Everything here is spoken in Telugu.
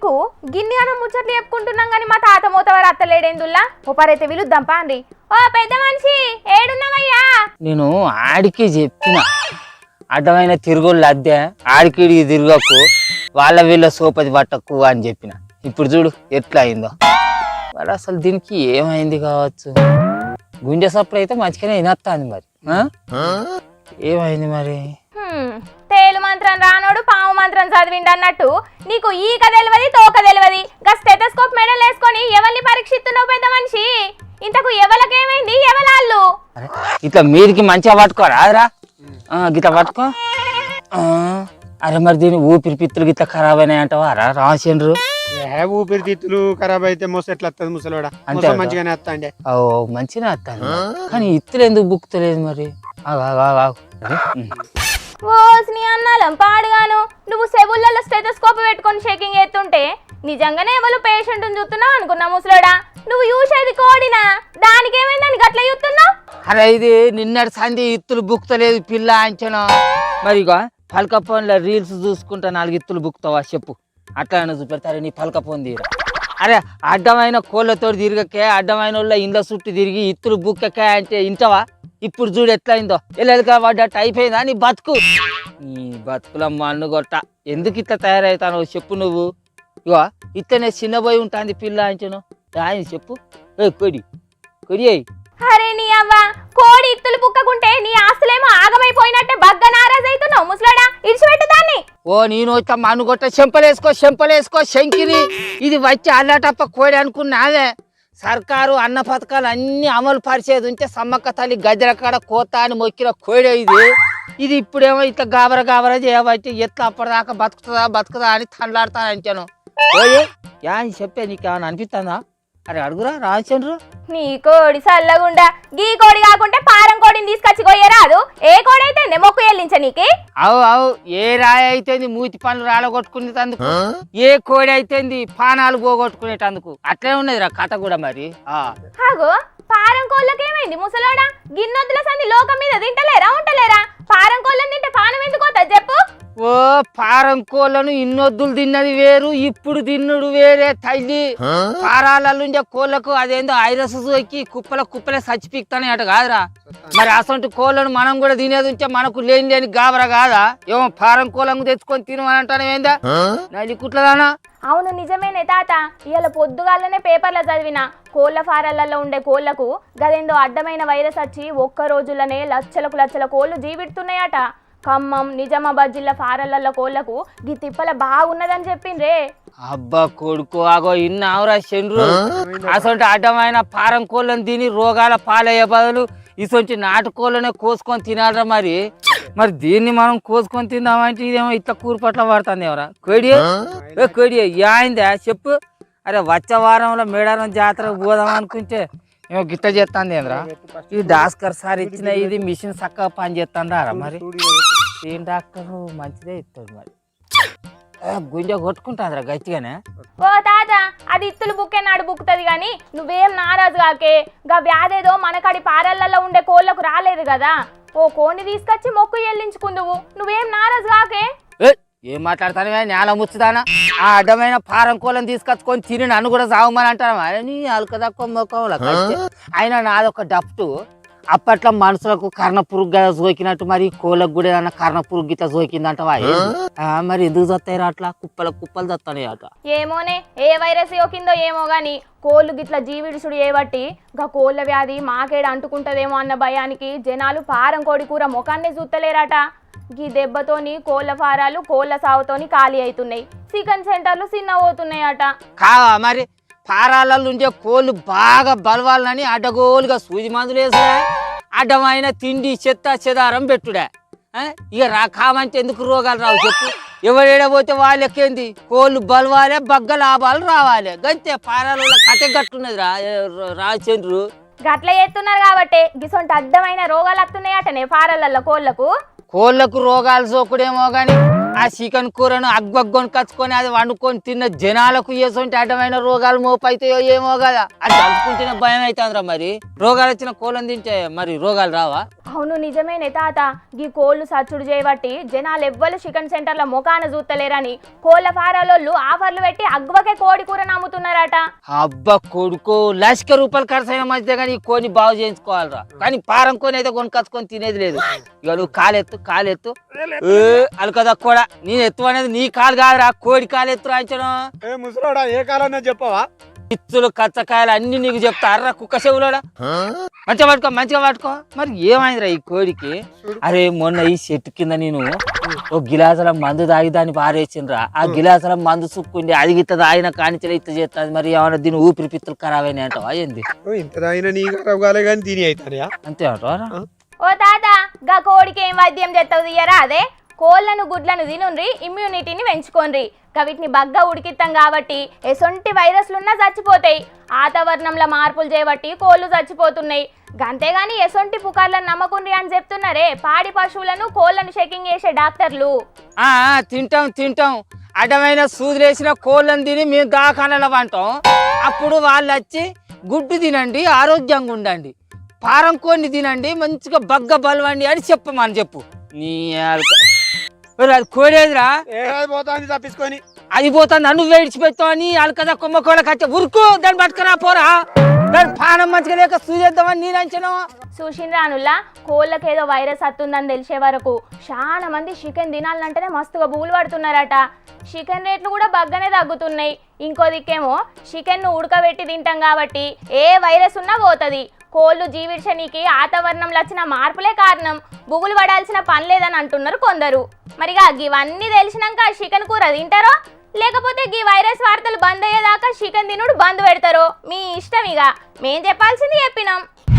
దిక్కు గిన్ని అన్న ముచ్చట్లు చెప్పుకుంటున్నాం గాని మా తాత మూతవారు అత్తలేడేందుల్లా ఒపారైతే విలుద్దాం పాండి. ఓ పెద్ద మనిషి ఏడున్నావయ్యా? నేను ఆడికి చెప్పిన అడ్డమైన తిరుగుళ్ళు అద్దె ఆడికిడికి తిరగకు, వాళ్ళ వీళ్ళ సోపతి పట్టకు అని చెప్పిన. ఇప్పుడు చూడు ఎట్లా అయిందో. మరి అసలు దీనికి ఏమైంది కావచ్చు? గుండె సప్పుడు అయితే మంచిగానే వినొస్తుంది మరి. ఏమైంది మరి? తేలు మంత్రం రానోడు పాము మంత్రం చదివిండు అన్నట్టు నీకు ఈక తెలియదు తోక తెలియదు. గా స్టెథోస్కోప్ మెడల్ వేసుకొని ఎవరిని పరీక్షిస్తున్నావు పెద్ద మనిషి? ఇంతకు ఎవలకేమైంది ఎవలాళ్ళు? ఇట్లా మీదికి మంచిగా పట్టుకోరా రా, గిట్లా పట్టుకో. అరే మరి దీని ఊపిరితిత్తులు గిట్లా ఖరాబ్ అయినాయంటవా రా రామచంద్రు? ఊపిరితిత్తులు ఖరాబ్ అయితే మోస ఎట్లా వస్తుంది ముసలోడా? మంచిగానే వస్తాండే. ఓ మంచిగా వస్తాను, కానీ ఇత్తులు ఎందుకు బుక్కుతలేదు మరి? ఓస్ని అన్నాలం పాడుగాను, నువ్వు సెబుల్లలో స్టెథోస్కోప్ పెట్టుకొని చెకింగ్ చేస్తుంటే నిజంగానే ఎవరు పేషెంట్ చూస్తున్నావు అనుకున్నా ముసలోడా. నువ్వు చూసేది కోడినా, దానికేమైందని గట్ల చూస్తున్నావు? అరే ఇది నిన్నటి సంధి ఇత్తులు బుక్తలేదు పిల్ల అంచనా. మరి ఇక పలక ఫోన్లో రీల్స్ చూసుకుంటా 4 ఇత్తులు బుక్తావా చెప్పు? అట్లా చూపెడతారు నీ పలక ఫోన్ తీరు. అరే అడ్డమైన కోళ్ళతో తిరగకే, అడ్డమైన వాళ్ళ ఇండ్ల చుట్టూ తిరిగి ఇత్తులు బుక్కకే అంటే ఇంటవా? ఇప్పుడు చూడు ఎట్లా అయిందో. ఎల్లెలుగా పడ్డట్టు అయిపోయిందా నీ బతుకు? నీ బతుకుల మన్ను కొట్ట. ఎందుకు ఇట్లా తయారవుతానో చెప్పు నువ్వు? ఇగో ఇట్లనే చిన్నబోయి ఉంటుంది పిల్ల అంచను. ఆయన చెప్పు. కొడి కొడి అయ్యి. అరే నీ అవ్వ, కోడి ఇత్తులు బుక్కకుంటే నీ ఆస్తులేమో ఆగమైపోయినట్టే బగ్గ నారాజ్ అవుతున్నావు ముసలాడా. ఇడిచిపెట్టు దాన్ని. ఓ నేను వచ్చా మనుగొట్ట చెంపలేసుకో శంకిని. ఇది వచ్చి అల్లాటప్ప కోడి అనుకున్నావే. సర్కారు అన్న పథకాలు అన్ని అమలు పరిచేది ఉంటే సమ్మక్క తల్లి గద్దెల కాడ కోత అని మొక్కిన కోడే ఇది ఇప్పుడేమో ఇట్లా గాబరా చేయబట్టి ఎట్లా అప్పటిదాకా బతుకుదా అని తండ్లాడుతా అంటాను. ఓయే యా చెప్పే నీకు ఏమైనా అనిపిస్తుందా? అరే అడుగురా రామచంద్రు. నీ కోడి సల్లగుండా, గీ కోడి కాకుంటే పారం కోడిని తీసుకొచ్చి కొయ్యరాదు. ఏ కోడి అయితే మొక్కు చెల్లించ నీకి? అవు ఏ రాయి అయితేంది మూతి పనులు రాలగొట్టుకునేటందుకు, ఏ కోడి అయితేంది పానాలు పోగొట్టుకునేటందుకు. అట్లే ఉన్నది రా కథ కూడా మరి. ఆగో పారం కోళ్ళకి ఏమైంది ముసలోడా? గిన్నొద్దుల సంది లోకం మీద తింటలేరా ఉంటలేరా? పారం కోళ్ళని తింటే పానం ఎందుకు వద్దా చెప్పు? ఓ పారం కోళ్ళను ఇన్నొద్దులు తిన్నది వేరు, ఇప్పుడు తిన్నుడు వేరే తల్లి. పారాలుండే కోళ్ళకు అదేందో ఐరస్ సోకి కుప్పలే చచ్చిపిక్తానే అట కాదురా. మరి అసంటి కోళ్ళను మనం కూడా తినేది ఉంటే మనకు లేని గాబరా కాదా? ఏమో పారం కోళ్ళను తెచ్చుకొని తినమని అంటాను ఏందా నది కుట్లదానా? అవును నిజమేనే తాత. ఇవాళ పొద్దుగాలనే పేపర్లో చదివిన కోళ్ళ ఫారాలలో ఉండే కోళ్లకు గదేందో అడ్డమైన వైరస్ వచ్చి ఒక్క రోజులనే లక్షల కోళ్లు జీవిడుతున్నాయట. ఖమ్మం నిజామాబాద్ జిల్లా ఫారాలలో కోళ్లకు గీ తిప్పల బాగున్నదని చెప్పిండ్రే. అబ్బా కొడుకు ఆగో ఇన్నావురా చంద్రు. అసలు అడ్డమైన పారం కోళ్ళని తిని రోగాల పాలయ్యే బదులు ఇసొంటి నాటుకోళ్ళనే కోసుకొని తినాలరా. మరి దీన్ని మనం కోసుకొని తిందామంటే ఇదేమో ఇట్లా కూరపట్ల పడుతుంది. ఎవరా కొడి ఏందా చెప్పు? అరే వచ్చే వారంలో మేడారం జాతరకు పోదాం అనుకుంటే ఏమో గిట్ట చేస్తాంది ఏంద్రా. ఇది డాస్కర్ సార్ ఇచ్చిన ఇది మిషన్ చక్కగా పని చేస్తాండ్రా. మరి ఏం డాక్టర్ మంచిదే ఇస్తాడు. మరి గుంజ కొట్టుకుంటాందిరా గట్టిగానే. ఓ తాత అది ఇత్తులు బుక్కే నాడు బుక్కుతుంది గాని నువ్వేం నారాజు కాకే. గా వ్యాధేదో మనకాడి పారళ్ళల్లో ఉండే కోళ్లకు రాలేదు కదా. ఓ కోని తీసుకొచ్చి మొక్కు చెల్లించుకుందువు. నువ్వేం నారాజు కాకే. ఏం మాట్లాడతానే నేల ముచ్చుదానా? ఆ అడ్డమైన పారం కోళ్ళని తీసుకొచ్చుకొని తిని నన్ను కూడా సాగమని అంటాను. అని అలక తక్కువ మొక్కం అయినా నాదొక డప్టు. అప్పట్లో మనుషులకు కర్ణ పురుగు సోకినట్టు మరి కోళ్ళకు కూడా ఏదన్నా కర్ణ పురుగు గిట్లా సోకిందంటవా? మరి ఎందుకు చస్తాయి అట్లా కుప్పలు చస్తాయి అట. ఏమోనే ఏ వైరస్ సోకిందో ఏమో గాని కోళ్ళు గిట్ల జీవిడుసుడు ఏబట్టి గా కోళ్ళ వ్యాధి మాకేడ అంటుకుంటదేమో అన్న భయానికి జనాలు పారం కోడి కూర ముఖాన్ని చూస్తలేరట. గీ దెబ్బతోని కోళ్ళ ఫారాలు కోళ్ళ సాగుతోని ఖాళీ అవుతున్నాయి. చికెన్ సెంటర్లు చిన్నపోతున్నాయట. కావా మరి పారాలలో ఉండే కోళ్ళు బాగా బలవాలని అడ్డగోలుగా సూది మందులు వేసుడా, అడ్డమైన తిండి చెదారం పెట్టుడా. ఇక కామంటే ఎందుకు రోగాలు రావు చెప్పు? ఎవడేడపోతే వాళ్ళకేంది కోళ్ళు బలవాలే బగ్గ లాభాలు రావాలి. గంతే పారాలలో కథ గట్టున్నది రాజచంద్రు. గట్ల చేస్తున్నారు కాబట్టి గిసొంటి అడ్డమైన రోగాలు వస్తున్నాయటనే ఫారాలలో కోళ్లకు రోగాలు సోకుడేమో గాని ఆ చికెన్ కూరను అగ్గొని కచ్చుకొని అది వండుకొని తిన్న జనాలకు ఏసొంటి అడ్డమైన రోగాలు మోపైతాయో ఏమో కదా అది తలుచుకుంటేనే భయం అవుతుందిరా. మరి రోగాలు వచ్చిన కోళ్ళని తింటే మరి రోగాలు రావా? అవును నిజమేనే తాత. ఈ కోళ్ళు సచ్చుడు చేయబట్టి జనాలు ఎవ్వరు చికెన్ సెంటర్ల ముఖాన చూస్తలేరని కోళ్ళ ఫారాలోళ్ళు ఆఫర్లు పెట్టి అగ్వకే కోడి కూర నమ్ముతున్నారట. అబ్బా కొడుకో, ₹1,00,000 ఖర్చు అయిన మంచిదే కానీ ఈ కోని బాగు చేయించుకోవాలరా. కానీ పారం కోని అయితే కొనుకొచ్చుకొని తినేది లేదు. ఇక నువ్వు కాలెత్తు అలకదా కూడా. నేను ఎత్తు అనేది నీ కాలు కాదురా, కోడి కాలెత్తు రాయించడం. ముసలోడా ఏ కాలన్నా చెప్పవా? ఇత్తులు కచ్చకాయలు అన్ని నీకు చెప్తారా కుక్క చెవులోడా. మంచిగా పట్టుకో. మరి ఏమైందిరా ఈ కోడికి? అరే మొన్న ఈ చెట్టు కింద నేను ఓ గిలాసుల మందు తాగి దాన్ని పారేసిండ్రా. ఆ గిలాసుల మందు సుక్కుండి అది గిత్త తాగిన కానిచలు ఇత్త చేస్తుంది. మరి ఏమన్నా దీని ఊపిరి పిత్తులు ఖరాబ్ అయినాయి అంటావా? ఏంది ఇంత తాగినా నీ ఖరాబ్ కాలే కానీ దీని అవుతాయా? అంతే అంటావా? ఓ తాత, గా కోడికి ఏం వైద్యం చేస్తావు తీయరా? అదే కోళ్ళను గుడ్లను తినుండ్రి, ఇమ్యూనిటీని పెంచుకోండి. వీటిని బగ్గా ఉడికిస్తాం కాబట్టి ఎసొంటి వైరస్లున్నా చచ్చిపోతాయి. వాతావరణంలో మార్పులు చేయబట్టి కోళ్ళు చచ్చిపోతున్నాయి. అంతేగాని ఎసొంటి పుకార్లను నమ్మకుండ్రి అని చెప్తున్నారే పాడి పశువులను కోళ్ళను చెకింగ్ చేసే డాక్టర్లు. తింటాం అడ్డమైన సూదులేసిన కోళ్ళని తిని మేము దాఖానలో అంటాం. అప్పుడు వాళ్ళు వచ్చి గుడ్డు తినండి ఆరోగ్యంగా ఉండండి, పారం కోడిని తినండి మంచిగా బగ్గ బలవండి అని చెప్పు. నీ అది కోడేదిరా పోతాంది తప్పించుకొని. అది పోతా నన్ను వేడిచిపెడతావు అని అలకదా కొమ్మ కోళ్ళ కచ్చ ఉరుకు దాన్ని పట్టుకురా పోరా. దాని పానం మంచిగా లేక సూచేద్దామని నేను అంచనా. చూసిండ్రానుల్లా కోళ్ళకి ఏదో వైరస్ వస్తుందని తెలిసే వరకు చాలా మంది చికెన్ తినాలంటేనే మస్తుగా బూలు పడుతున్నారట. చికెన్ రేట్లు కూడా బగ్గనే తగ్గుతున్నాయి. ఇంకో దిక్కేమో చికెన్ను ఉడకబెట్టి తింటాం కాబట్టి ఏ వైరస్ ఉన్నా పోతుంది. కోళ్ళు జీవించనీకి వాతావరణంలో వచ్చిన మార్పులే కారణం, బుగులు పడాల్సిన పని లేదని అంటున్నారు కొందరు. మరిగా ఇవన్నీ తెలిసినాక చికెన్ కూర తింటారో లేకపోతే ఈ వైరస్ వార్తలు బంద్ అయ్యేదాకా చికెన్ తినుడు బంద్ పెడతారో మీ ఇష్టం. ఇక మేం చెప్పాల్సింది చెప్పినాం.